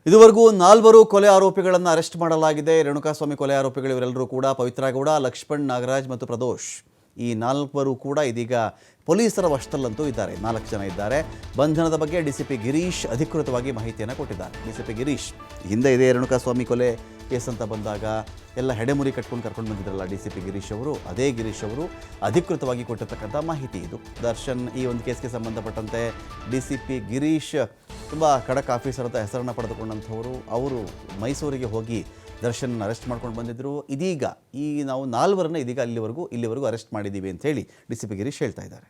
ಇದುವರೆಗೂ 4 ಕೊಲೆ ಆರೋಪಿಗಳನ್ನು ಅರೆಸ್ಟ್ ಮಾಡಲಾಗಿದೆ. ರೇಣುಕಾಸ್ವಾಮಿ ಕೊಲೆ ಆರೋಪಿಗಳು ಇವರೆಲ್ಲರೂ ಕೂಡ ಪವಿತ್ರ ಗೌಡ, ಲಕ್ಷ್ಮಣ್, ನಾಗರಾಜ್ ಮತ್ತು ಪ್ರದೋಷ್. ಈ 4 ಕೂಡ ಇದೀಗ ಪೊಲೀಸರ ವಶದಲ್ಲಂತೂ ಇದ್ದಾರೆ. 4 ಜನ ಇದ್ದಾರೆ. ಬಂಧನದ ಬಗ್ಗೆ ಡಿಸಿಪಿ ಗಿರೀಶ್ ಅಧಿಕೃತವಾಗಿ ಮಾಹಿತಿಯನ್ನು ಕೊಟ್ಟಿದ್ದಾರೆ. ಡಿಸಿಪಿ ಗಿರೀಶ್ ಹಿಂದೆ ಇದೇ ರೇಣುಕಾಸ್ವಾಮಿ ಕೊಲೆ ಕೇಸ್ ಅಂತ ಬಂದಾಗ ಎಲ್ಲ ಹೆಡೆಮುರಿ ಕರ್ಕೊಂಡು ಬಂದಿದ್ರಲ್ಲ ಡಿಸಿಪಿ ಗಿರೀಶ್ ಅವರು, ಅದೇ ಗಿರೀಶ್ ಅವರು ಅಧಿಕೃತವಾಗಿ ಕೊಟ್ಟಿರ್ತಕ್ಕಂಥ ಮಾಹಿತಿ ಇದು. ದರ್ಶನ್ ಈ ಒಂದು ಕೇಸ್ಗೆ ಸಂಬಂಧಪಟ್ಟಂತೆ ಡಿಸಿಪಿ ಗಿರೀಶ್ ತುಂಬ ಖಡಕ್ ಆಫೀಸರ್ ಅಂತ ಹೆಸರನ್ನು ಪಡೆದುಕೊಂಡಂಥವರು. ಅವರು ಮೈಸೂರಿಗೆ ಹೋಗಿ ದರ್ಶನ್ ಅರೆಸ್ಟ್ ಮಾಡ್ಕೊಂಡು ಬಂದಿದ್ದರು. ಇದೀಗ ನಾವು 4 ಇದೀಗ ಇಲ್ಲಿವರೆಗೂ ಅರೆಸ್ಟ್ ಮಾಡಿದ್ದೀವಿ ಅಂತ ಹೇಳಿ ಡಿಸಿಪಿ ಗಿರೀಶ್ ಹೇಳ್ತಾ ಇದ್ದಾರೆ.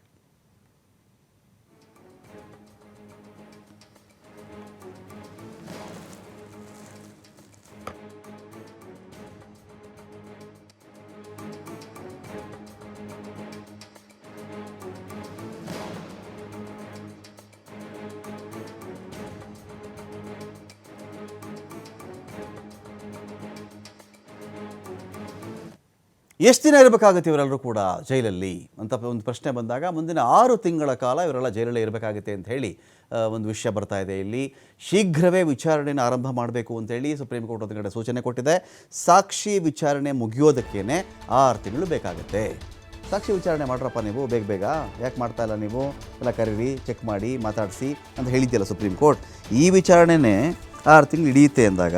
ಎಷ್ಟು ದಿನ ಇರಬೇಕಾಗುತ್ತೆ ಇವರೆಲ್ಲರೂ ಕೂಡ ಜೈಲಲ್ಲಿ ಅಂತ ಒಂದು ಪ್ರಶ್ನೆ ಬಂದಾಗ ಮುಂದಿನ 6 ತಿಂಗಳ ಕಾಲ ಇವರೆಲ್ಲ ಜೈಲಲ್ಲೇ ಇರಬೇಕಾಗುತ್ತೆ ಅಂತ ಹೇಳಿ ಒಂದು ವಿಷಯ ಬರ್ತಾ ಇದೆ. ಇಲ್ಲಿ ಶೀಘ್ರವೇ ವಿಚಾರಣೆಯನ್ನು ಆರಂಭ ಮಾಡಬೇಕು ಅಂತೇಳಿ ಸುಪ್ರೀಂ ಕೋರ್ಟ್ ಒಂದು ಕಡೆ ಸೂಚನೆ ಕೊಟ್ಟಿದೆ. ಸಾಕ್ಷಿ ವಿಚಾರಣೆ ಮುಗಿಯೋದಕ್ಕೇ 6 ತಿಂಗಳು ಬೇಕಾಗುತ್ತೆ. ಸಾಕ್ಷಿ ವಿಚಾರಣೆ ಮಾಡ್ರಪ್ಪ ನೀವು ಬೇಗ ಯಾಕೆ ಮಾಡ್ತಾ ಇಲ್ಲ ನೀವು, ಎಲ್ಲ ಕರೀರಿ, ಚೆಕ್ ಮಾಡಿ, ಮಾತಾಡಿಸಿ ಅಂತ ಹೇಳಿದ್ಯಲ್ಲ ಸುಪ್ರೀಂ ಕೋರ್ಟ್. ಈ ವಿಚಾರಣೆನೇ 6 ತಿಂಗಳು ಹಿಡಿಯುತ್ತೆ ಅಂದಾಗ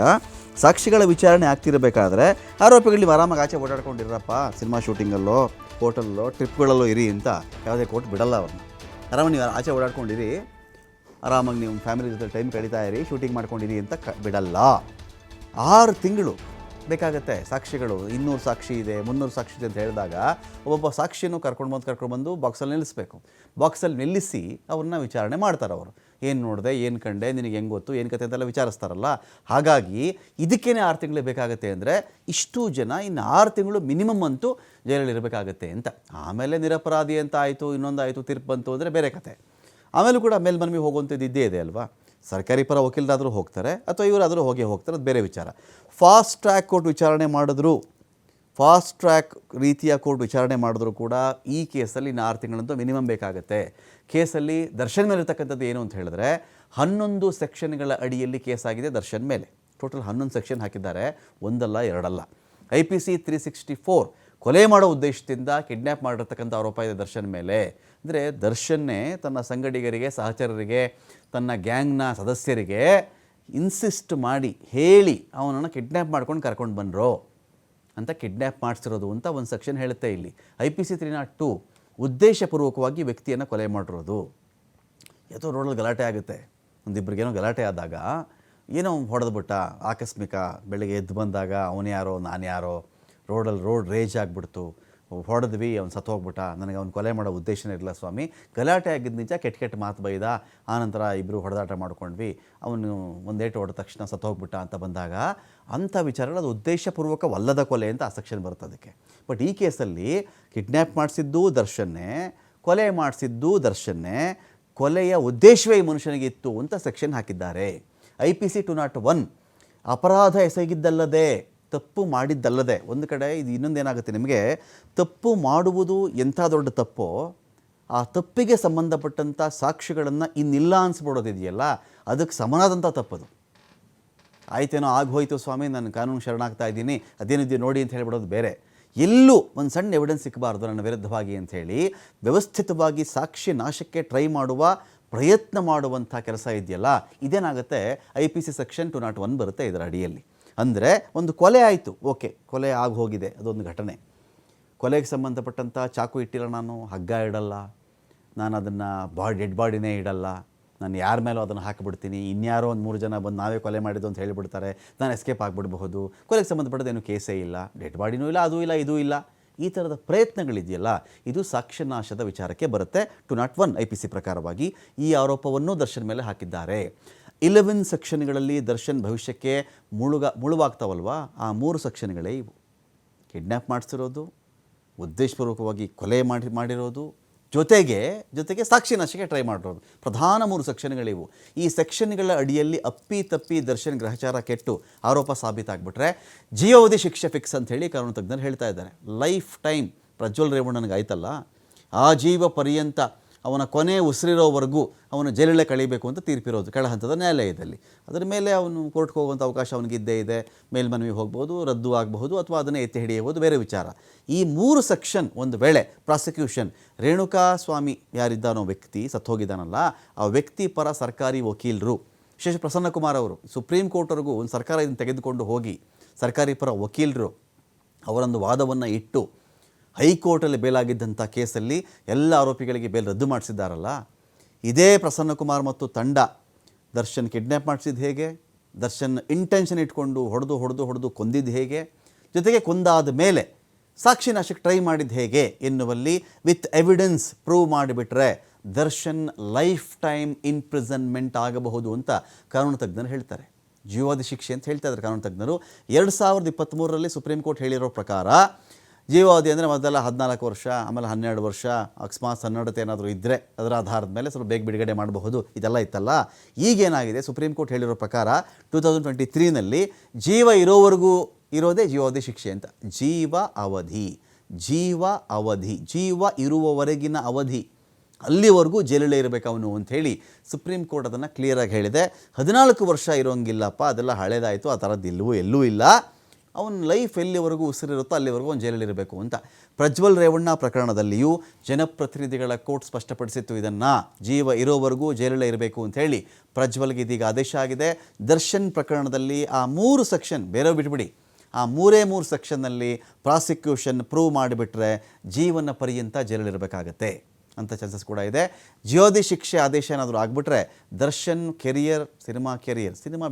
ಸಾಕ್ಷಿಗಳ ವಿಚಾರಣೆ ಆಗ್ತಿರಬೇಕಾದ್ರೆ ಆರೋಪಿಗಳು ನೀವು ಆರಾಮಾಗಿ ಆಚೆ ಓಡಾಡ್ಕೊಂಡಿರಪ್ಪ, ಸಿನಿಮಾ ಶೂಟಿಂಗಲ್ಲೋ, ಹೋಟೆಲ್ಲೋ, ಟ್ರಿಪ್ಗಳಲ್ಲೋ ಇರಿ ಅಂತ ಯಾವುದೇ ಕೋರ್ಟ್ ಬಿಡಲ್ಲ ಅವ್ರನ್ನ. ಆರಾಮಾಗಿ ನೀವು ಆಚೆ ಓಡಾಡ್ಕೊಂಡಿರಿ, ಆರಾಮಾಗಿ ನೀವು ಫ್ಯಾಮಿಲಿ ಜೊತೆ ಟೈಮ್ ಕಳೀತಾ ಇರಿ, ಶೂಟಿಂಗ್ ಮಾಡ್ಕೊಂಡಿರಿ ಅಂತ ಬಿಡಲ್ಲ. 6 ತಿಂಗಳು ಬೇಕಾಗತ್ತೆ. ಸಾಕ್ಷಿಗಳು 200 ಸಾಕ್ಷಿ ಇದೆ, 300 ಸಾಕ್ಷಿ ಇದೆ ಅಂತ ಹೇಳಿದಾಗ ಒಬ್ಬೊಬ್ಬ ಸಾಕ್ಷಿಯನ್ನು ಕರ್ಕೊಂಡು ಬಂದು ಬಾಕ್ಸಲ್ಲಿ ನಿಲ್ಲಿಸಬೇಕು. ಬಾಕ್ಸಲ್ಲಿ ನಿಲ್ಲಿಸಿ ಅವ್ರನ್ನ ವಿಚಾರಣೆ ಮಾಡ್ತಾರೆ. ಅವರು ಏನು ನೋಡಿದೆ, ಏನು ಕಂಡೆ, ನಿನಗೆ ಹೆಂಗೆ ಗೊತ್ತು, ಏನು ಕತೆ ಅಂತೆಲ್ಲ ವಿಚಾರಿಸ್ತಾರಲ್ಲ. ಹಾಗಾಗಿ ಇದಕ್ಕೇ 6 ತಿಂಗಳು ಬೇಕಾಗುತ್ತೆ ಅಂದರೆ ಇಷ್ಟು ಜನ ಇನ್ನು 6 ತಿಂಗಳು ಮಿನಿಮಮ್ ಅಂತೂ ಜೈಲಲ್ಲಿ ಇರಬೇಕಾಗತ್ತೆ ಅಂತ. ಆಮೇಲೆ ನಿರಪರಾಧಿ ಅಂತ ಆಯಿತು, ಇನ್ನೊಂದಾಯಿತು, ತೀರ್ಪು ಬಂತು ಅಂದರೆ ಬೇರೆ ಕತೆ. ಆಮೇಲೂ ಕೂಡ ಮೇಲ್ಮನವಿ ಹೋಗುವಂಥದ್ದು ಇದ್ದೇ ಇದೆ ಅಲ್ವಾ. ಸರ್ಕಾರಿ ಪರ ವಕೀಲರಾದರೂ ಹೋಗ್ತಾರೆ ಅಥವಾ ಇವರಾದರೂ ಹೋಗ್ತಾರೆ, ಅದು ಬೇರೆ ವಿಚಾರ. ಫಾಸ್ಟ್ ಟ್ರ್ಯಾಕ್ ಕೋರ್ಟ್ ವಿಚಾರಣೆ ಮಾಡಿದ್ರು, ಫಾಸ್ಟ್ ಟ್ರ್ಯಾಕ್ ರೀತಿಯ ಕೋರ್ಟ್ ವಿಚಾರಣೆ ಮಾಡಿದ್ರು ಕೂಡ ಈ ಕೇಸಲ್ಲಿ ಇನ್ನು 6 ತಿಂಗಳಂತೂ ಮಿನಿಮಮ್ ಬೇಕಾಗುತ್ತೆ. ಕೇಸಲ್ಲಿ ದರ್ಶನ್ ಮೇಲೆ ಇರ್ತಕ್ಕಂಥದ್ದು ಏನು ಅಂತ ಹೇಳಿದ್ರೆ 11 ಸೆಕ್ಷನ್ಗಳ ಅಡಿಯಲ್ಲಿ ಕೇಸ್ ಆಗಿದೆ ದರ್ಶನ್ ಮೇಲೆ. ಟೋಟಲ್ 11 ಸೆಕ್ಷನ್ ಹಾಕಿದ್ದಾರೆ, ಒಂದಲ್ಲ ಎರಡಲ್ಲ. IPC 364 ಕೊಲೆ ಮಾಡೋ ಉದ್ದೇಶದಿಂದ ಕಿಡ್ನ್ಯಾಪ್ ಮಾಡಿರ್ತಕ್ಕಂಥ ಆರೋಪ ಇದೆ ದರ್ಶನ್ ಮೇಲೆ. ಅಂದರೆ ದರ್ಶನ್ನೇ ತನ್ನ ಸಂಗಡಿಗರಿಗೆ, ಸಹಚರರಿಗೆ, ತನ್ನ ಗ್ಯಾಂಗ್ನ ಸದಸ್ಯರಿಗೆ ಇನ್ಸಿಸ್ಟ್ ಮಾಡಿ ಹೇಳಿ ಅವನನ್ನು ಕಿಡ್ನ್ಯಾಪ್ ಮಾಡ್ಕೊಂಡು ಕರ್ಕೊಂಡು ಬಂದರು ಅಂತ ಕಿಡ್ನ್ಯಾಪ್ ಮಾಡಿಸಿರೋದು ಅಂತ ಒಂದು ಸೆಕ್ಷನ್ ಹೇಳುತ್ತೆ ಇಲ್ಲಿ. IPC 302 ಉದ್ದೇಶಪೂರ್ವಕವಾಗಿ ವ್ಯಕ್ತಿಯನ್ನು ಕೊಲೆ ಮಾಡಿರೋದು. ಯಾವುದೋ ರೋಡಲ್ಲಿ ಗಲಾಟೆ ಆಗುತ್ತೆ, ಒಂದಿಬ್ಬರಿಗೇನೋ ಗಲಾಟೆ ಆದಾಗ ಏನೋ ಹೊಡೆದ್ಬಿಟ್ಟ, ಆಕಸ್ಮಿಕ ಬೆಳಗ್ಗೆ ಎದ್ದು ಬಂದಾಗ ಅವನು ಯಾರೋ ನಾನು ಯಾರೋ, ರೋಡ್ ರೇಜ್ ಆಗಿಬಿಡ್ತು, ಹೊಡೆದ್ವಿ, ಅವ್ನು ಸತ್ತು ಹೋಗ್ಬಿಟ್ಟ, ನನಗೆ ಅವ್ನು ಕೊಲೆ ಮಾಡೋ ಉದ್ದೇಶನೇ ಇರಲಿಲ್ಲ ಸ್ವಾಮಿ, ಗಲಾಟೆ ಆಗಿದ್ದು ನಿಜ, ಕೆಟ್ಟ ಮಾತು ಬೈದ, ಆನಂತರ ಇಬ್ಬರು ಹೊಡೆದಾಟ ಮಾಡ್ಕೊಂಡ್ವಿ, ಅವನು ಒಂದೇಟು ಹೊಡೆದ ತಕ್ಷಣ ಸತ್ತು ಹೋಗ್ಬಿಟ್ಟ ಅಂತ ಬಂದಾಗ ಅಂಥ ವಿಚಾರಗಳು ಅದು ಉದ್ದೇಶಪೂರ್ವಕವಲ್ಲದ ಕೊಲೆ ಅಂತ ಆ ಸೆಕ್ಷನ್ ಬರುತ್ತೆ ಅದಕ್ಕೆ. ಬಟ್ ಈ ಕೇಸಲ್ಲಿ ಕಿಡ್ನ್ಯಾಪ್ ಮಾಡಿಸಿದ್ದು ದರ್ಶನ್ನೇ, ಕೊಲೆ ಮಾಡಿಸಿದ್ದು ದರ್ಶನ್ನೇ, ಕೊಲೆಯ ಉದ್ದೇಶವೇ ಈ ಮನುಷ್ಯನಿಗೆ ಇತ್ತು ಅಂತ ಸೆಕ್ಷನ್ ಹಾಕಿದ್ದಾರೆ. IPC 201 ಅಪರಾಧ ಎಸಗಿದ್ದಲ್ಲದೆ, ತಪ್ಪು ಮಾಡಿದ್ದಲ್ಲದೆ. ಒಂದು ಕಡೆ ಇದು ಇನ್ನೊಂದೇನಾಗುತ್ತೆ ನಿಮಗೆ, ತಪ್ಪು ಮಾಡುವುದು ಎಂಥ ದೊಡ್ಡ ತಪ್ಪೋ ಆ ತಪ್ಪಿಗೆ ಸಂಬಂಧಪಟ್ಟಂಥ ಸಾಕ್ಷಿಗಳನ್ನು ಇನ್ನಿಲ್ಲ ಅನಿಸ್ಬಿಡೋದಿದೆಯಲ್ಲ, ಅದಕ್ಕೆ ಸಮನಾದಂಥ ತಪ್ಪದು. ಆಯ್ತೇನೋ ಆಗೋಯ್ತು ಸ್ವಾಮಿ, ನಾನು ಕಾನೂನು ಶರಣಾಗ್ತಾ ಇದ್ದೀನಿ, ಅದೇನಿದೆಯೋ ನೋಡಿ ಅಂತ ಹೇಳಿಬಿಡೋದು ಬೇರೆ. ಎಲ್ಲೂ ಒಂದು ಸಣ್ಣ ಎವಿಡೆನ್ಸ್ ಸಿಕ್ಕಬಾರ್ದು ನನ್ನ ವಿರುದ್ಧವಾಗಿ ಅಂಥೇಳಿ ವ್ಯವಸ್ಥಿತವಾಗಿ ಸಾಕ್ಷಿ ನಾಶಕ್ಕೆ ಟ್ರೈ ಮಾಡುವ ಪ್ರಯತ್ನ ಮಾಡುವಂಥ ಕೆಲಸ ಇದೆಯಲ್ಲ, ಇದೇನಾಗುತ್ತೆ IPC ಸೆಕ್ಷನ್ 201 ಬರುತ್ತೆ ಇದರ ಅಡಿಯಲ್ಲಿ. ಅಂದರೆ ಒಂದು ಕೊಲೆ ಆಯಿತು, ಓಕೆ, ಕೊಲೆ ಆಗಿ ಹೋಗಿದೆ, ಅದೊಂದು ಘಟನೆ. ಕೊಲೆಗೆ ಸಂಬಂಧಪಟ್ಟಂಥ ಚಾಕು ಇಟ್ಟಿಲ್ಲ, ನಾನು ಹಗ್ಗ ಇಡಲ್ಲ, ನಾನು ಅದನ್ನು ಡೆಡ್ ಬಾಡಿನೇ ಇಡಲ್ಲ, ನಾನು ಯಾರ ಮೇಲೂ ಅದನ್ನು ಹಾಕಿಬಿಡ್ತೀನಿ, ಇನ್ಯಾರೋ ಒಂದು 3 ಜನ ಬಂದು ನಾವೇ ಕೊಲೆ ಮಾಡಿದ್ದು ಅಂತ ಹೇಳಿಬಿಡ್ತಾರೆ, ನಾನು ಎಸ್ಕೇಪ್ ಆಗಿಬಿಡ್ಬಹುದು, ಕೊಲೆಗೆ ಸಂಬಂಧಪಟ್ಟದೇನು ಕೇಸೇ ಇಲ್ಲ, ಡೆಡ್ ಬಾಡಿನೂ ಇಲ್ಲ, ಅದೂ ಇಲ್ಲ, ಇದೂ ಇಲ್ಲ. ಈ ಥರದ ಪ್ರಯತ್ನಗಳಿದೆಯಲ್ಲ, ಇದು ಸಾಕ್ಷ್ಯನಾಶದ ವಿಚಾರಕ್ಕೆ ಬರುತ್ತೆ. 201 IPC ಪ್ರಕಾರವಾಗಿ ಈ ಆರೋಪವನ್ನು ದರ್ಶನ್ ಮೇಲೆ ಹಾಕಿದ್ದಾರೆ. 11 ಸೆಕ್ಷನ್ಗಳಲ್ಲಿ ದರ್ಶನ್ ಭವಿಷ್ಯಕ್ಕೆ ಮುಳುವಾಗ್ತಾವಲ್ವ, ಆ 3 ಸೆಕ್ಷನ್ಗಳೇ ಇವು. ಕಿಡ್ನ್ಯಾಪ್ ಮಾಡಿಸಿರೋದು, ಉದ್ದೇಶಪೂರ್ವಕವಾಗಿ ಕೊಲೆ ಮಾಡಿರೋದು, ಜೊತೆಗೆ ಸಾಕ್ಷಿ ನಾಶಕ್ಕೆ ಟ್ರೈ ಮಾಡಿರೋದು. ಪ್ರಧಾನ 3 ಸೆಕ್ಷನ್ಗಳಿವು. ಈ ಸೆಕ್ಷನ್ಗಳ ಅಡಿಯಲ್ಲಿ ಅಪ್ಪಿ ದರ್ಶನ್ ಗ್ರಹಚಾರ ಕೆಟ್ಟು ಆರೋಪ ಸಾಬೀತಾಗ್ಬಿಟ್ರೆ ಜೀವಾವಧಿ ಶಿಕ್ಷೆ ಫಿಕ್ಸ್ ಅಂತ ಹೇಳಿ ಕಾನೂನು ತಜ್ಞರು ಹೇಳ್ತಾ ಇದ್ದಾರೆ. ಲೈಫ್ ಟೈಮ್ ಪ್ರಜ್ವಲ್ ರೇವಣ್ಣನಿಗೆ ಆಯ್ತಲ್ಲ, ಆಜೀವ ಪರ್ಯಂತ ಅವನ ಕೊನೆ ಉಸಿರಿರೋವರೆಗೂ ಅವನು ಜೈಲಲ್ಲೇ ಕಳೀಬೇಕು ಅಂತ ತೀರ್ಪಿರೋದು ಕೆಳ ಹಂತದ ನ್ಯಾಯಾಲಯದಲ್ಲಿ. ಅದರ ಮೇಲೆ ಅವನು ಕೋರ್ಟ್ಗೆ ಹೋಗುವಂಥ ಅವಕಾಶ ಅವನಿಗಿದ್ದೇ ಇದೆ. ಮೇಲ್ಮನವಿ ಹೋಗ್ಬೋದು, ರದ್ದು ಆಗಬಹುದು, ಅಥವಾ ಅದನ್ನು ಎತ್ತಿ ಹಿಡಿಯಬಹುದು, ಬೇರೆ ವಿಚಾರ. ಈ 3 ಸೆಕ್ಷನ್ ಒಂದು ವೇಳೆ ಪ್ರಾಸಿಕ್ಯೂಷನ್ ರೇಣುಕಾ ಸ್ವಾಮಿ ಯಾರಿದ್ದಾನೋ ವ್ಯಕ್ತಿ ಸತ್ತೋಗಿದ್ದಾನಲ್ಲ, ಆ ವ್ಯಕ್ತಿ ಪರ ಸರ್ಕಾರಿ ವಕೀಲರು, ವಿಶೇಷ ಪ್ರಸನ್ನಕುಮಾರ್ ಅವರು ಸುಪ್ರೀಂ ಕೋರ್ಟ್ವರೆಗೂ ಒಂದು ಸರ್ಕಾರ ಇದನ್ನು ತೆಗೆದುಕೊಂಡು ಹೋಗಿ ಸರ್ಕಾರಿ ಪರ ವಕೀಲರು ಅವರೊಂದು ವಾದವನ್ನು ಇಟ್ಟು ಹೈಕೋರ್ಟಲ್ಲಿ ಬೇಲಾಗಿದ್ದಂಥ ಕೇಸಲ್ಲಿ ಎಲ್ಲ ಆರೋಪಿಗಳಿಗೆ ಬೇಲ್ ರದ್ದು ಮಾಡಿಸಿದ್ದಾರಲ್ಲ, ಇದೇ ಪ್ರಸನ್ನಕುಮಾರ್ ಮತ್ತು ತಂಡ ದರ್ಶನ್ ಕಿಡ್ನ್ಯಾಪ್ ಮಾಡಿಸಿದ್ದು ಹೇಗೆ, ದರ್ಶನ್ ಇಂಟೆನ್ಷನ್ ಇಟ್ಕೊಂಡು ಹೊಡೆದು ಕೊಂದಿದ್ದು ಹೇಗೆ, ಜೊತೆಗೆ ಕೊಂದಾದ ಮೇಲೆ ಸಾಕ್ಷಿ ನಾಶಕ್ಕೆ ಟ್ರೈ ಮಾಡಿದ್ದು ಹೇಗೆ ಎನ್ನುವಲ್ಲಿ ವಿತ್ ಎವಿಡೆನ್ಸ್ ಪ್ರೂವ್ ಮಾಡಿಬಿಟ್ರೆ ದರ್ಶನ್ ಲೈಫ್ ಟೈಮ್ ಇಂಪ್ರಿಸನ್ಮೆಂಟ್ ಆಗಬಹುದು ಅಂತ ಕಾನೂನು ತಜ್ಞರು ಹೇಳ್ತಾರೆ. ಜೀವಾವಧಿ ಶಿಕ್ಷೆ ಅಂತ ಹೇಳ್ತಾ ಇದ್ದಾರೆ ಕಾನೂನು ತಜ್ಞರು. 2023ರಲ್ಲಿ ಸುಪ್ರೀಂ ಕೋರ್ಟ್ ಹೇಳಿರೋ ಪ್ರಕಾರ ಜೀವಾವಧಿ ಅಂದರೆ ಮೊದಲ 14 ವರ್ಷ, ಆಮೇಲೆ 12 ವರ್ಷ, ಅಕಸ್ಮಾತ್ ಸನ್ನಡತೆ ಏನಾದರೂ ಇದ್ದರೆ ಅದರ ಆಧಾರದ ಮೇಲೆ ಸ್ವಲ್ಪ ಬೇಗ ಬಿಡುಗಡೆ ಮಾಡಬಹುದು, ಇದೆಲ್ಲ ಇತ್ತಲ್ಲ. ಈಗೇನಾಗಿದೆ, ಸುಪ್ರೀಂ ಕೋರ್ಟ್ ಹೇಳಿರೋ ಪ್ರಕಾರ 2023ನಲ್ಲಿ ಜೀವ ಇರೋವರೆಗೂ ಇರೋದೇ ಜೀವಾವಧಿ ಶಿಕ್ಷೆ ಅಂತ. ಜೀವ ಅವಧಿ, ಜೀವ ಇರುವವರೆಗಿನ ಅವಧಿ, ಅಲ್ಲಿವರೆಗೂ ಜೈಲಲ್ಲೇ ಇರಬೇಕು ಅವನು ಅಂಥೇಳಿ ಸುಪ್ರೀಂ ಕೋರ್ಟ್ ಅದನ್ನು ಕ್ಲಿಯರಾಗಿ ಹೇಳಿದೆ. 14 ವರ್ಷ ಇರೋಂಗಿಲ್ಲಪ್ಪ, ಅದೆಲ್ಲ ಹಳೇದಾಯಿತು, ಆ ಥರದ್ದು ಎಲ್ಲೂ ಇಲ್ಲ. ಅವನ ಲೈಫ್ ಎಲ್ಲಿವರೆಗೂ ಉಸಿರಿರುತ್ತೋ ಅಲ್ಲಿವರೆಗೂ ಅವನು ಜೈಲಲ್ಲಿರಬೇಕು ಅಂತ. ಪ್ರಜ್ವಲ್ ರೇವಣ್ಣ ಪ್ರಕರಣದಲ್ಲಿಯೂ ಜನಪ್ರತಿನಿಧಿಗಳ ಕೋರ್ಟ್ ಸ್ಪಷ್ಟಪಡಿಸಿತ್ತು ಇದನ್ನು, ಜೀವ ಇರೋವರೆಗೂ ಜೈಲಲ್ಲೇ ಇರಬೇಕು ಅಂಥೇಳಿ. ಪ್ರಜ್ವಲ್ಗೆ ಇದೀಗ ಆದೇಶ ಆಗಿದೆ. ದರ್ಶನ್ ಪ್ರಕರಣದಲ್ಲಿ ಆ 3 ಸೆಕ್ಷನ್ ಬೇರೆ ಬಿಟ್ಬಿಡಿ, ಆ 3 ಸೆಕ್ಷನ್ನಲ್ಲಿ ಪ್ರಾಸಿಕ್ಯೂಷನ್ ಪ್ರೂವ್ ಮಾಡಿಬಿಟ್ರೆ ಜೀವನ ಪರ್ಯಂತ ಜೈಲಲ್ಲಿರಬೇಕಾಗತ್ತೆ ಅಂತ ಚಾನ್ಸಸ್ ಕೂಡ ಇದೆ. ಜೀವಾವಧಿ ಶಿಕ್ಷೆ ಆದೇಶ ಏನಾದರೂ ಆಗಿಬಿಟ್ರೆ ದರ್ಶನ್ ಕೆರಿಯರ್, ಸಿನಿಮಾ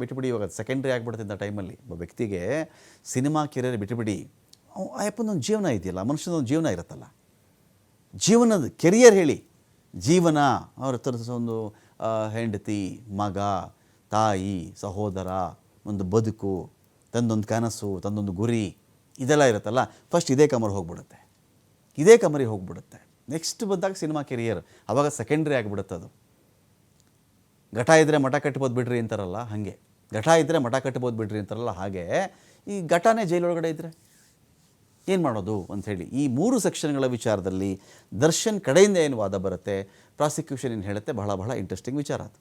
ಬಿಟ್ಟುಬಿಡಿ, ಇವಾಗ ಸೆಕೆಂಡ್ರಿ ಆಗಿಬಿಡುತ್ತೆ ಇಂಥ ಟೈಮಲ್ಲಿ. ಒಬ್ಬ ವ್ಯಕ್ತಿಗೆ ಸಿನಿಮಾ ಕೆರಿಯರ್ ಬಿಟ್ಟುಬಿಡಿ, ಅಯ್ಯಪ್ಪನೊಂದು ಜೀವನ ಇದೆಯಲ್ಲ, ಮನುಷ್ಯನೊಂದು ಜೀವನ ಇರುತ್ತಲ್ಲ, ಜೀವನದ ಕೆರಿಯರ್ ಹೇಳಿ, ಜೀವನ ಅವ್ರ ಒಂದು ಹೆಂಡತಿ, ಮಗ, ತಾಯಿ, ಸಹೋದರ, ಒಂದು ಬದುಕು, ತಂದೊಂದು ಕನಸು, ತಂದೊಂದು ಗುರಿ, ಇದೆಲ್ಲ ಇರುತ್ತಲ್ಲ, ಫಸ್ಟ್ ಇದೇ ಕಮರಿಗೆ ಹೋಗ್ಬಿಡುತ್ತೆ. ನೆಕ್ಸ್ಟ್ ಬಂದಾಗ ಸಿನಿಮಾ ಕೆರಿಯರ್, ಆವಾಗ ಸೆಕೆಂಡ್ರಿ ಆಗಿಬಿಡುತ್ತೆ. ಅದು ಘಟ ಇದ್ದರೆ ಮಠ ಕಟ್ಬೋದು ಬಿಡ್ರಿ ಅಂತಾರಲ್ಲ ಹಾಗೆ, ಘಟ ಇದ್ದರೆ ಮಠ ಕಟ್ಬೋದು ಬಿಡ್ರಿ ಅಂತಾರಲ್ಲ ಹಾಗೆ, ಈ ಘಟನೆ ಜೈಲೊಳಗಡೆ ಇದ್ದರೆ ಏನು ಮಾಡೋದು ಅಂಥೇಳಿ ಈ 3 ಸೆಕ್ಷನ್ಗಳ ವಿಚಾರದಲ್ಲಿ ದರ್ಶನ್ ಕಡೆಯಿಂದ ಏನು ವಾದ ಬರುತ್ತೆ, ಪ್ರಾಸಿಕ್ಯೂಷನ್ ಏನು ಹೇಳುತ್ತೆ, ಬಹಳ ಇಂಟ್ರೆಸ್ಟಿಂಗ್ ವಿಚಾರ ಅದು.